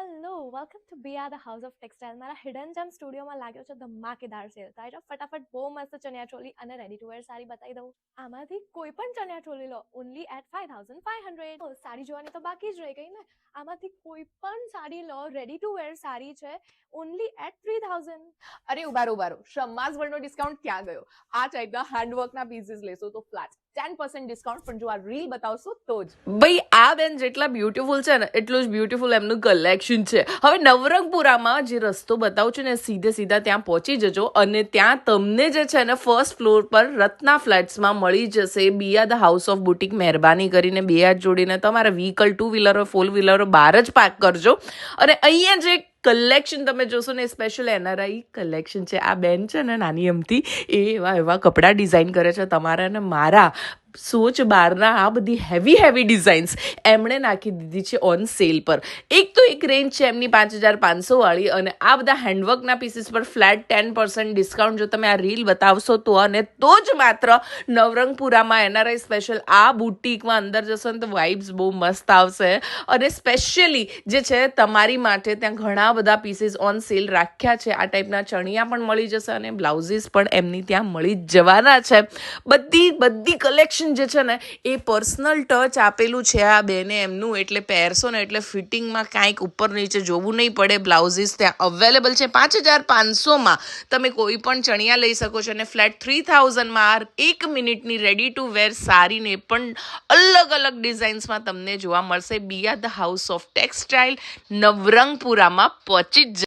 Hello welcome to Biya the house of textile. મારા hidden gem સ્ટુડિયોમાં લાગ્યો છે ધમાકેદાર સેલ. તો આજે ફટાફટ બહુ મસ્ત ચણિયાચોલી અને રેડી ટુ વેર સાડી બતાવી દઉં. આમાંથી કોઈ પણ ચણિયાચોલી લો ઓનલી એટ 5500. સાડી જોવાની તો બાકી જ રહી ગઈ ને. આમાંથી કોઈ પણ સાડી લો રેડી ટુ વેર સાડી છે ઓનલી એટ 3000. અરે ઉબારો શમ્માઝ વર્લ્ડનો ડિસ્કાઉન્ટ ક્યાં ગયો? આ ટાઈપના હેન્ડવર્કના પીસીસ લેશો તો ફ્લેટ 10% ડિસ્કાઉન્ટ, પણ જો આ રીલ બતાવશો તો જ. ભાઈ આ બેન જેટલા બ્યુટીફુલ છે ને એટલું જ બ્યુટીફુલ એમનું કલેક્શન છે. હવે નવરંગપુરામાં જે રસ્તો બતાવું છું ને સીધા ત્યાં પહોંચી જજો અને ત્યાં તમને જે છે ને ફર્સ્ટ ફ્લોર પર રત્ના ફ્લેટ્સમાં મળી જશે બિયા ધ હાઉસ ઓફ બુટીક. મહેરબાની કરીને બે હાથ જોડીને તમારા વ્હીકલ 2 વ્હીલરો 4 વ્હીલરો બહાર જ પાર્ક કરજો. અને અહીંયા જે કલેક્શન તમે જોશો ને સ્પેશિયલ એનઆરઆઈ કલેક્શન છે. આ બેન છે ને નાની અમથી એ એવા કપડાં ડિઝાઇન કરે છે તમારા ને મારા સોચ બહારના. આ બધી હેવી ડિઝાઇન્સ એમણે નાખી દીધી છે ઓન સેલ પર. એક તો એક રેન્જ છે એમની 5500 વાળી, અને આ બધા હેન્ડવર્કના પીસીસ પર ફ્લેટ 10% ડિસ્કાઉન્ટ જો તમે આ રીલ બતાવશો તો, અને તો જ માત્ર નવરંગપુરામાં એનઆરઆઈ સ્પેશિયલ આ બુટીકમાં અંદર જશો ને તો વાઇબ્સ બહુ મસ્ત આવશે. અને સ્પેશિયલી જે છે તમારી માટે ત્યાં ઘણા બધા પીસીસ ઓન સેલ રાખ્યા છે. આ ટાઈપના ચણિયા પણ મળી જશે અને બ્લાઉઝીસ પણ એમની ત્યાં મળી જ જવાના છે. બધી કલેક્શન જે છે ને એ પર્સનલ ટચ આપેલું છે આ બેને એમનું, એટલે પહેરશો ને એટલે ફિટિંગમાં કાંઈક ઉપર નીચે જોવું નહીં પડે. બ્લાઉઝીસ ત્યાં અવેલેબલ છે 5500માં. તમે કોઈ પણ ચણિયા લઈ શકો છો અને ફ્લેટ 3000માં 1 મિનિટની રેડી ટુ વેર સાડીને પણ અલગ ડિઝાઇન્સમાં તમને જોવા મળશે. બિયા ધ હાઉસ ઓફ ટેક્સટાઇલ નવરંગપુરામાં પહોંચી જ